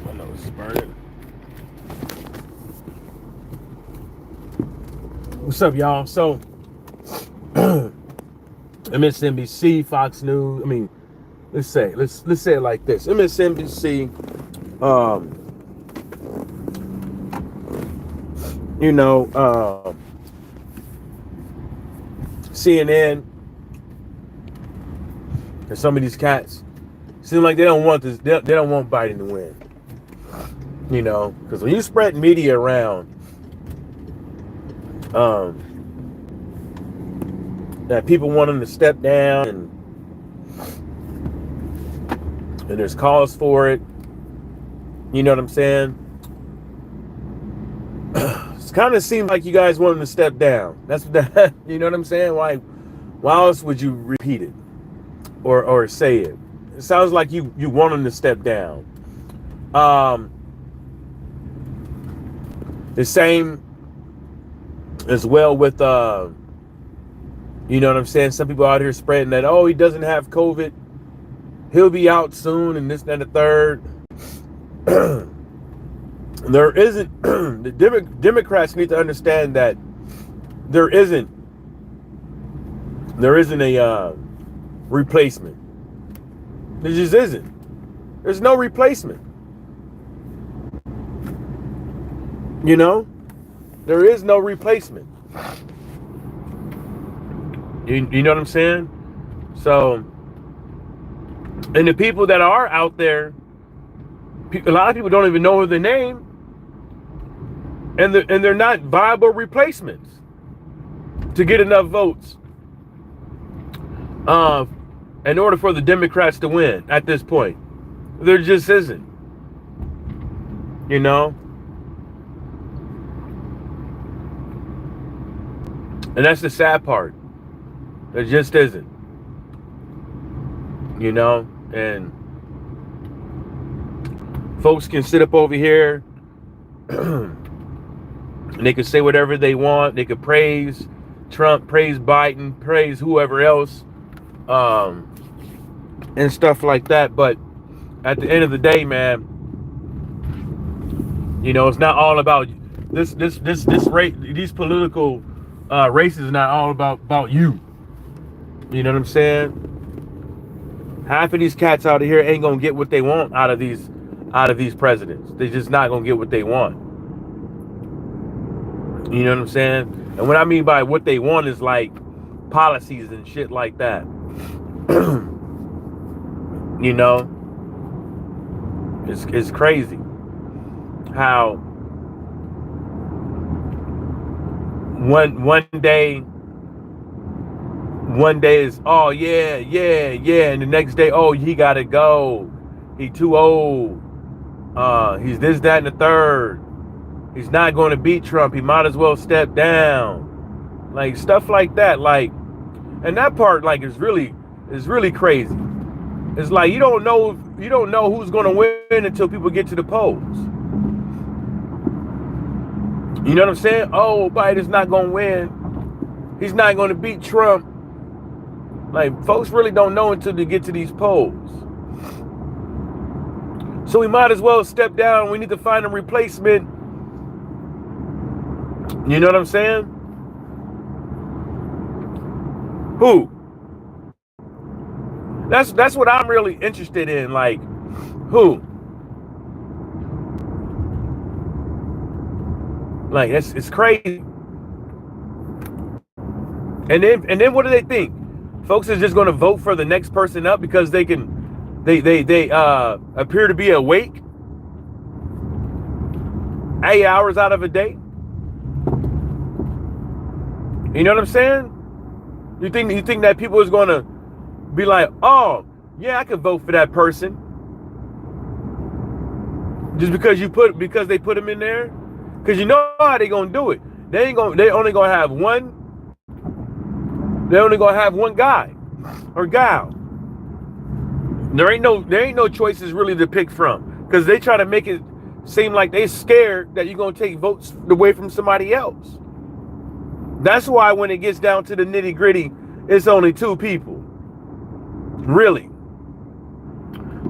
My nose is burning. What's up, y'all? So, MSNBC, Fox News. I mean, let's say it like this: MSNBC, you know, CNN, and some of these cats seem like they don't want this. They don't want Biden to win. You know, because when you spread media around, that people want him to step down, and there's cause for it. You know what I'm saying? It kind of seems like you guys want him to step down. That's what that. You know what I'm saying? Why else would you repeat it or say it? It sounds like you want him to step down. The same as well with you know what I'm saying? Some people out here spreading that, oh, he doesn't have COVID. He'll be out soon, and this, that, and the third. There isn't, the Democrats need to understand that there isn't a replacement. There just isn't. There's no replacement. You know? There is no replacement. You know what I'm saying? So, and the people that are out there, a lot of people don't even know their name, and they're not viable replacements to get enough votes in order for the Democrats to win at this point. There just isn't. You know? And that's the sad part. There just isn't. You know? And folks can sit up over here and they can say whatever they want. They could praise Trump, praise Biden, praise whoever else, and stuff like that. But at the end of the day, man, you know, it's not all about this race. These political races is not all about you. You know what I'm saying? Half of these cats out of here ain't gonna get what they want out of these presidents. They're just not gonna get what they want. You know what I'm saying? And what I mean by what they want is like policies and shit like that. You know, it's crazy how one day is, oh yeah, and the next day, oh, he gotta go, he too old, he's this, that, and the third, he's not going to beat Trump, he might as well step down, like stuff like that. Like, and that part, like, is really crazy. It's like you don't know who's going to win until people get to the polls. You know what I'm saying? Oh, Biden's not going to win, he's not going to beat Trump. Like, folks really don't know until they get to these polls. So we might as well step down. We need to find a replacement. You know what I'm saying? Who? That's what I'm really interested in. Like, who? Like, it's crazy. And then what do they think? Folks is just going to vote for the next person up because they appear to be awake 8 hours out of a day. You know what I'm saying? You think that people is going to be like, oh yeah, I could vote for that person just because they put them in there? Because you know how they gonna do it. They only gonna have one guy or gal. There ain't no choices really to pick from, because they try to make it seem like they scared that you're gonna take votes away from somebody else. That's why when it gets down to the nitty gritty, it's only two people, really,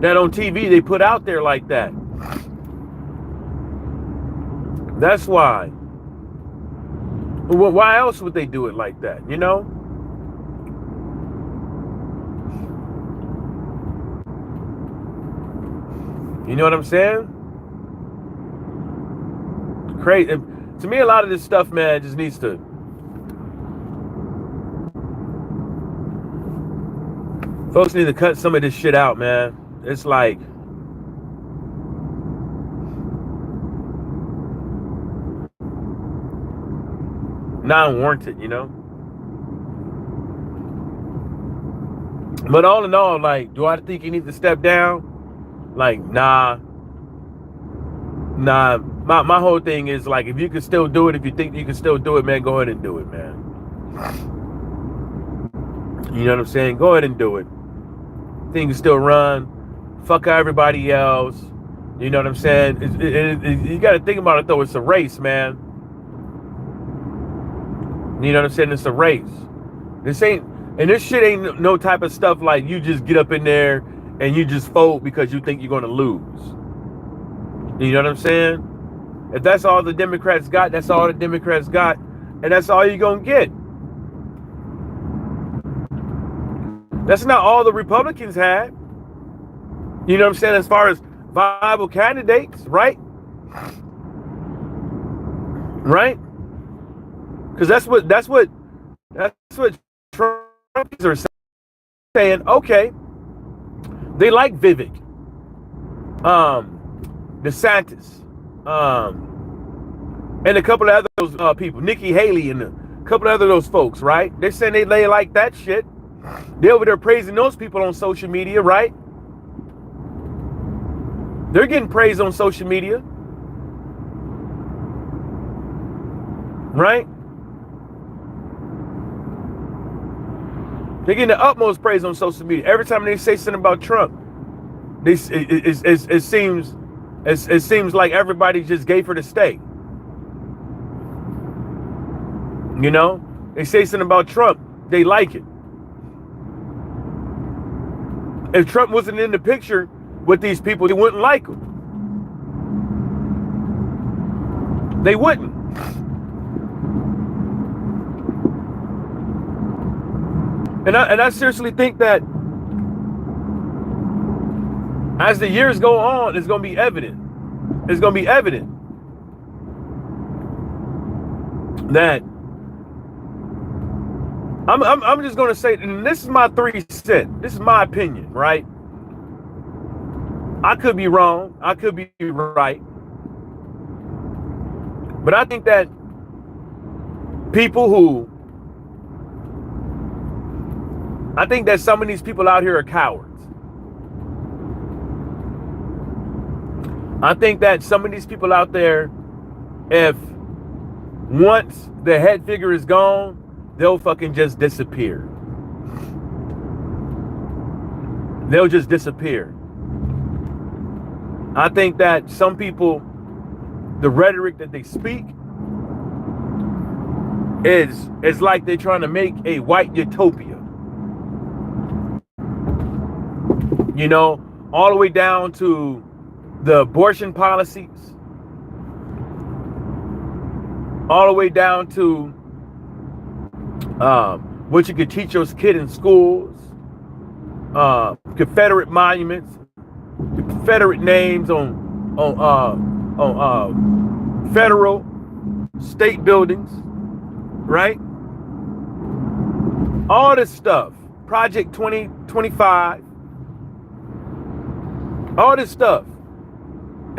that on TV they put out there like that. That's why. Well, why else would they do it like that, you know? You know what I'm saying? Crazy. To me, a lot of this stuff, man, just needs to... Folks need to cut some of this shit out, man. It's like... non-warranted, you know? But all in all, like, do I think he needs to step down? Like, nah. My whole thing is, like, if you can still do it, if you think you can still do it, man, go ahead and do it, man. You know what I'm saying? Go ahead and do it. Things still run. Fuck everybody else. You know what I'm saying? You got to think about it, though. It's a race, man. You know what I'm saying? It's a race. This shit ain't no type of stuff like you just get up in there and you just fold because you think you're going to lose. You know what I'm saying? If that's all the Democrats got, that's all the Democrats got. And that's all you're going to get. That's not all the Republicans had. You know what I'm saying? As far as viable candidates, right? Right? Because that's what Trump are saying. Okay, they like Vivek, DeSantis, and a couple of other those people, Nikki Haley and a couple of other those folks, right? They're saying they like that shit. They're over there praising those people on social media, right? They're getting praised on social media, right? They're getting the utmost praise on social media. Every time they say something about Trump, it seems like everybody just gave her the steak. You know, they say something about Trump, they like it. If Trump wasn't in the picture with these people, they wouldn't like him. They wouldn't. And I seriously think that as the years go on, it's going to be evident. It's going to be evident that I'm just going to say, and this is my 3 cents. This is my opinion, right? I could be wrong. I could be right. But I think that I think that some of these people out here are cowards. I think that some of these people out there, if once the head figure is gone, they'll fucking just disappear. They'll just disappear. I think that some people, the rhetoric that they speak is like they're trying to make a white utopia. You know, all the way down to the abortion policies, all the way down to what you could teach your kid in schools, Confederate monuments, Confederate names on federal, state buildings, right? All this stuff, Project 2025. All this stuff,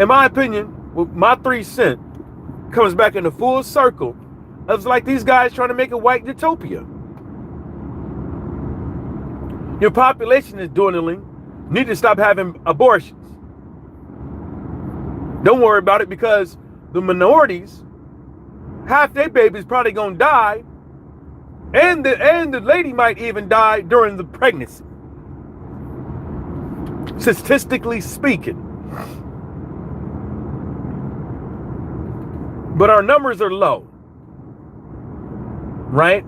in my opinion, with my 3 cents, comes back in the full circle. It's like these guys trying to make a white utopia. Your population is dwindling. You need to stop having abortions. Don't worry about it, because the minorities, half their babies probably gonna die, and the lady might even die during the pregnancy. Statistically speaking. But our numbers are low. Right?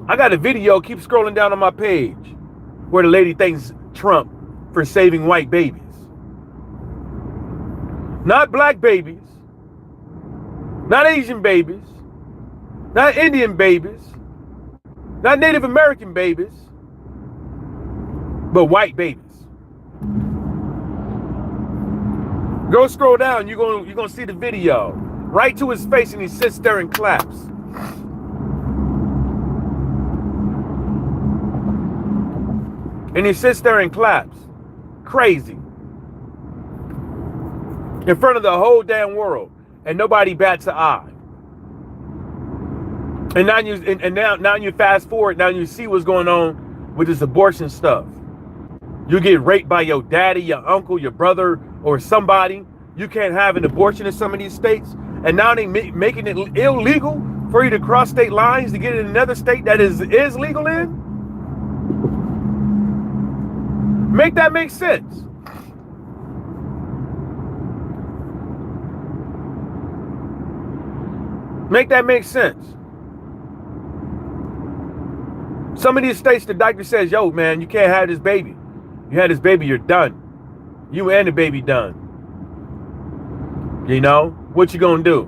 I got a video, keep scrolling down on my page, where the lady thanks Trump for saving white babies. Not black babies, not Asian babies, not Indian babies, not Native American babies, but white babies. Go scroll down, you're gonna see the video. Right to his face, and he sits there and claps. And he sits there and claps. Crazy. In front of the whole damn world. And nobody bats an eye. And now you fast forward, now you see what's going on with this abortion stuff. You get raped by your daddy, your uncle, your brother, or somebody. You can't have an abortion in some of these states. And now they making it illegal for you to cross state lines to get in another state that is legal in. Make that make sense. Make that make sense. Some of these states, the doctor says, yo, man, you can't have this baby. You had this baby, you're done. You and the baby done. You know, what you gonna do?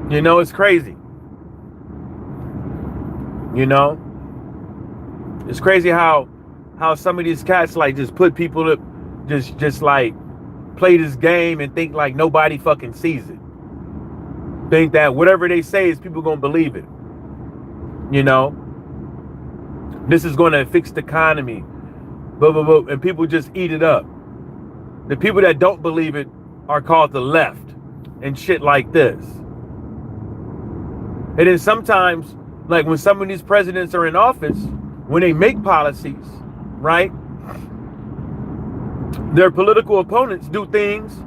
You know, it's crazy. You know? It's crazy how some of these cats like just put people up, just like play this game and think like nobody fucking sees it. Think that whatever they say is people gonna believe it. You know? This is gonna fix the economy. Blah, blah, blah, and people just eat it up. The people that don't believe it are called the left and shit like this. And then sometimes, like when some of these presidents are in office, when they make policies, right? Their political opponents do things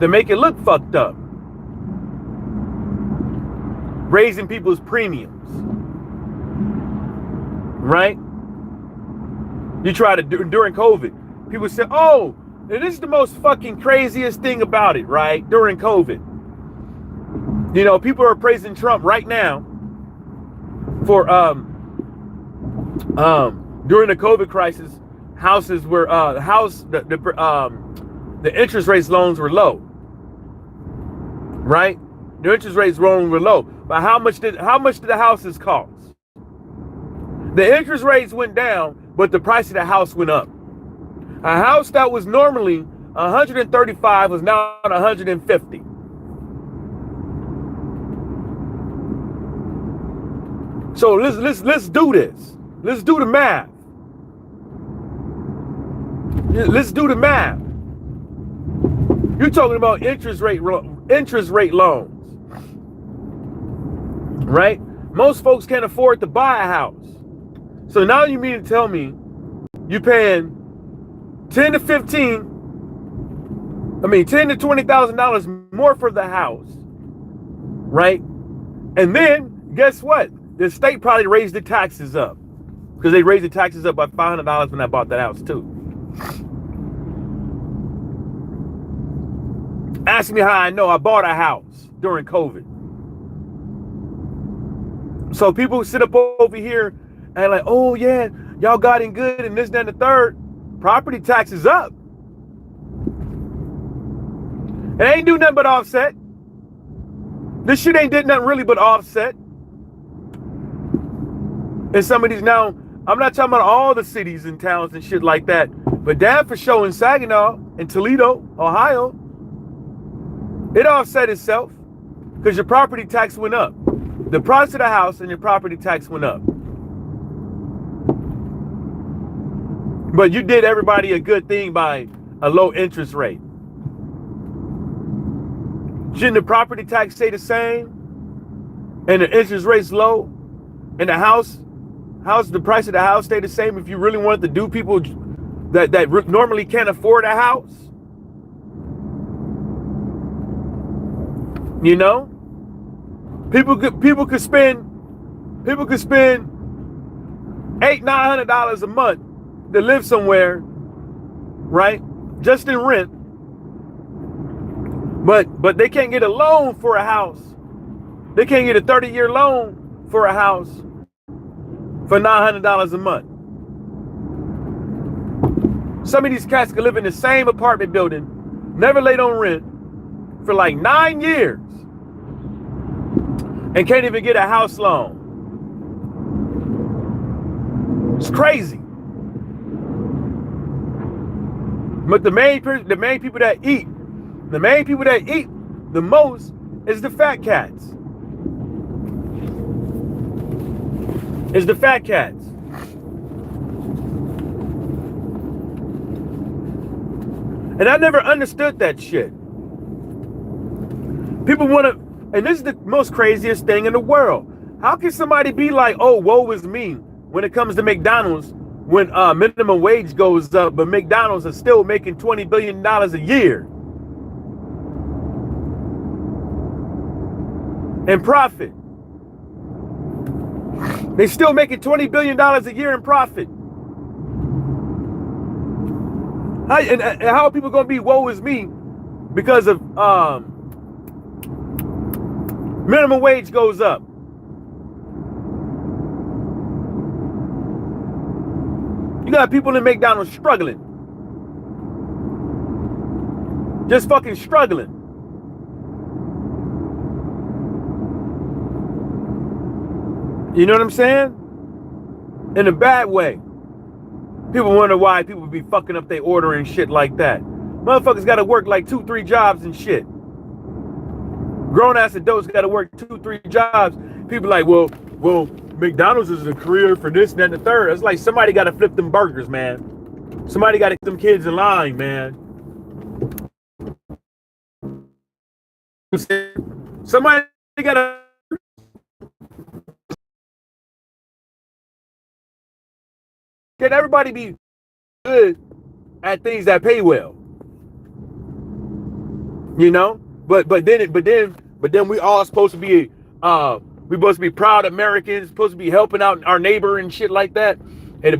that make it look fucked up. Raising people's premiums, right? You try to do during COVID, people say, oh, and this is the most fucking craziest thing about it, right? During COVID. You know, people are praising Trump right now for during the COVID crisis, houses were the interest rates loans were low. Right? The interest rates loans were low. But how much did the houses cost? The interest rates went down, but the price of the house went up. A house that was normally 135 was now 150. So let's do this. Let's do the math. Let's do the math. You're talking about interest rate loans, right? Most folks can't afford to buy a house. So now you mean to tell me you're paying $10 to $20,000 more for the house, right? And then guess what? The state probably raised the taxes up because they raised the taxes up by $500 when I bought that house too. Ask me how I know. I bought a house during COVID. So people sit up over here and like, oh yeah, y'all got in good and this, that, and the third. Property taxes up. It ain't do nothing but offset. This shit ain't did nothing really but offset. And some of these now, I'm not talking about all the cities and towns and shit like that, but damn for sure in Saginaw and Toledo, Ohio, it offset itself because your property tax went up. The price of the house and your property tax went up. But you did everybody a good thing by a low interest rate. Shouldn't the property tax stay the same and the interest rate's low and the price of the house stay the same if you really wanted to do people that normally can't afford a house? You know? People could spend $800-900 a month to live somewhere, right? Just in rent. But they can't get a loan for a house. They can't get a 30-year loan for a house for $900 a month. Some of these cats can live in the same apartment building, never laid on rent, for like 9 years, and can't even get a house loan. It's crazy. But the main people that eat the most is the fat cats. It's the fat cats. And I never understood that shit. People want to, and this is the most craziest thing in the world. How can somebody be like, oh, woe is me, when it comes to McDonald's, when minimum wage goes up, but McDonald's is still making $20 billion a year in profit? They still making $20 billion a year in profit. How are people going to be woe is me because of minimum wage goes up? You got people in McDonald's struggling. Just fucking struggling. You know what I'm saying? In a bad way. People wonder why people be fucking up their order and shit like that. Motherfuckers got to work like 2-3 jobs and shit. Grown-ass adults got to work 2-3 jobs. People like, well, McDonald's is a career for this, and that, and the third. It's like somebody got to flip them burgers, man. Somebody got to get them kids in line, man. Somebody got to. Can everybody be good at things that pay well? You know, but then we all supposed to be we supposed to be proud Americans, supposed to be helping out our neighbor and shit like that.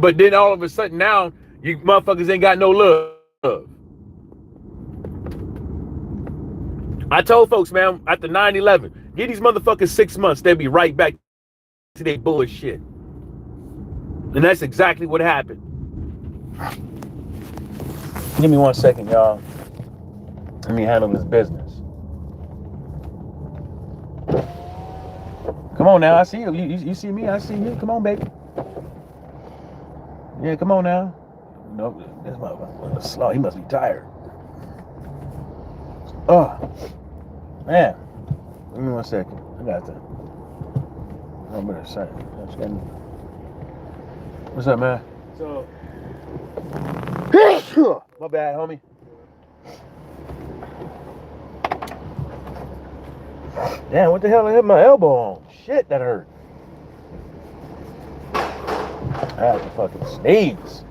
But then all of a sudden now you motherfuckers ain't got no love. I told folks, man, after 9/11, give these motherfuckers 6 months, they'll be right back to their bullshit. And that's exactly what happened. Give me 1 second, y'all. Let me handle this business. Come on now, I see you. You see me, I see you. Come on, baby. Yeah, come on now. No, this motherfucker slow. He must be tired. Oh, man. Give me 1 second. I got that. I'm better say. What's up, man? So, my bad, homie. Damn, what the hell I hit my elbow on? Shit, that hurt. I had to fucking sneeze.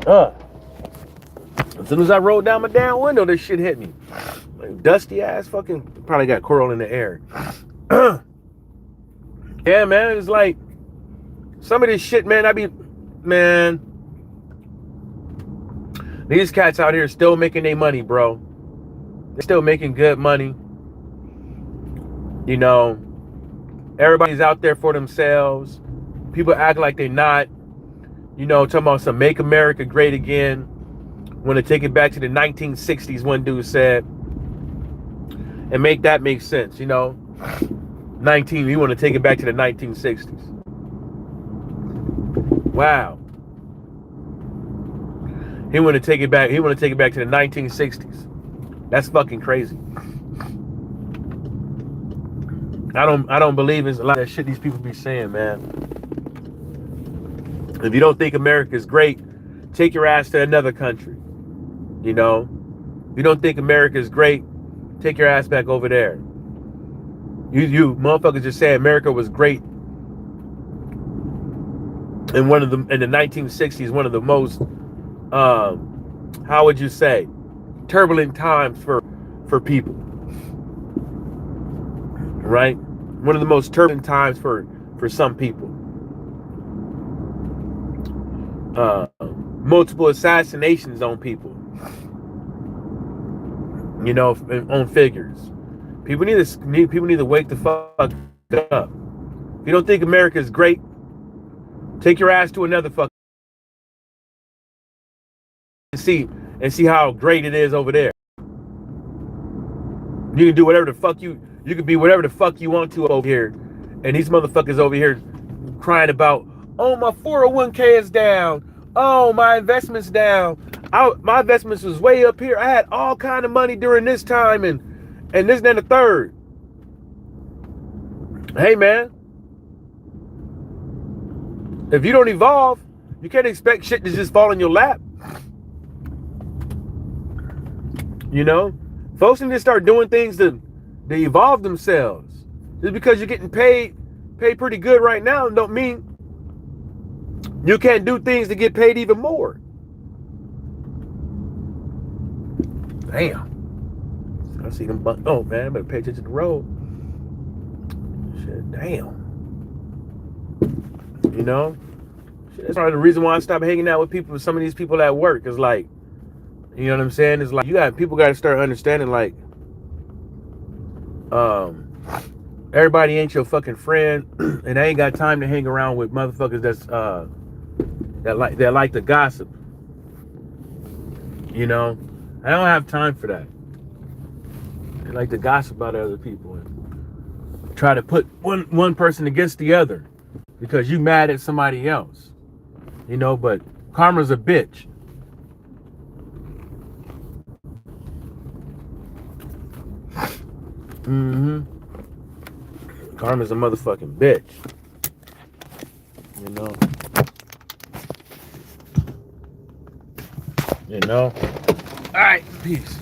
As soon as I rolled down my damn window, this shit hit me. Like, dusty ass fucking, probably got coral in the air. Yeah, man, it's like, some of this shit, man, man, these cats out here still making their money, bro. They're still making good money. You know, everybody's out there for themselves. People act like they're not. You know, talking about some make America great again. Want to take it back to the 1960s, one dude said. And make that make sense, you know. We want to take it back to the 1960s. Wow. He want to take it back to the 1960s. That's fucking crazy. I don't believe in a lot of that shit these people be saying, man. If you don't think America is great, take your ass to another country. You know? If you don't think America is great, take your ass back over there. You motherfuckers just say America was great in the 1960s, one of the most how would you say, turbulent times for people. Right? One of the most turbulent times for some people. Multiple assassinations on people. You know, on figures. People need to wake the fuck up. If you don't think America is great, take your ass to another fucking and see how great it is over there. You can do whatever the fuck you can be whatever the fuck you want to over here. And these motherfuckers over here crying about, oh, my 401k is down. Oh, my investment's down. My investments was way up here. I had all kind of money during this time and this and then the third. Hey, man. If you don't evolve, you can't expect shit to just fall in your lap. You know? Folks need to start doing things to evolve themselves. Just because you're getting paid pretty good right now don't mean you can't do things to get paid even more. Damn. I see them oh man, I better pay attention to the road. Shit, damn. You know? Shit, that's probably the reason why I stopped hanging out with some of these people at work. Is like, you know what I'm saying? It's like people got to start understanding, like, everybody ain't your fucking friend, and I ain't got time to hang around with motherfuckers that like to gossip. You know, I don't have time for that. They like to gossip about other people and try to put one person against the other because you mad at somebody else. You know, but karma's a bitch. Karma's a motherfucking bitch. You know. You know. All right, peace.